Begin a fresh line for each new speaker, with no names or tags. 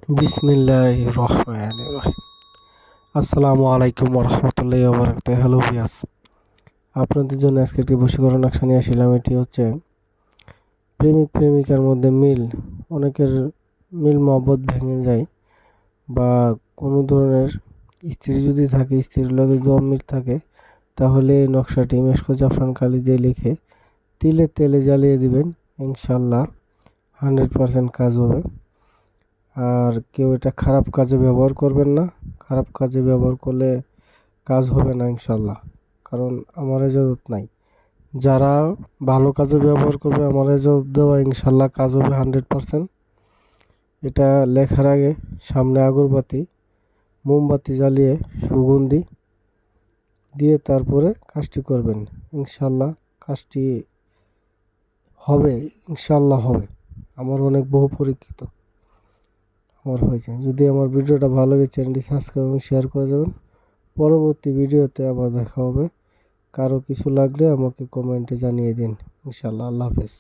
বিসমিল্লাহির রহমানির রহিম। আসসালামু আলাইকুম রহমতুল্লাহি ওয়া বারাকাতুহু। হ্যালো ভিউয়ার্স, আপনাদের জন্য আজকে একটি বশীকরণ নকশা নিয়ে আসলাম। এটি হচ্ছে প্রেমিক প্রেমিকার মধ্যে অনেকের মিল মহব্বত ভেঙে যায়, বা কোনো ধরনের স্ত্রী যদি থাকে, স্ত্রীর লগে যদি অমিল থাকে, তাহলে এই নকশাটি মেশকো জাফরান কালি দিয়ে লিখে তিলে তেলে জ্বালিয়ে দিবেন। ইনশাল্লাহ 100% কাজ হবে। আর কেউ এটা খারাপ কাজে ব্যবহার করবেন না। খারাপ কাজে ব্যবহার করলে কাজ হবে না ইনশাল্লাহ, কারণ আমার এজাজত নাই। যারা ভালো কাজে ব্যবহার করবে, আমার এজাজত দেওয়া, ইনশাল্লাহ কাজ হবে 100%। এটা লেখার আগে সামনে আগরবাতি, মোমবাতি জ্বালিয়ে সুগন্ধি দিয়ে তারপরে কাজটি করবেন। ইনশাল্লাহ কাজটি হবে, ইনশাল্লাহ হবে। আমার অনেক বহু পরীক্ষিত আমার হয়েছে। যদি আমার ভিডিওটা ভালো লাগে, চ্যানেলটি সাবস্ক্রাইব এবং শেয়ার করে যাবেন। পরবর্তী ভিডিওতে আবার দেখা হবে। কারো কিছু লাগলে আমাকে কমেন্টে জানিয়ে দিন। ইনশাল্লাহ। আল্লাহ হাফেজ।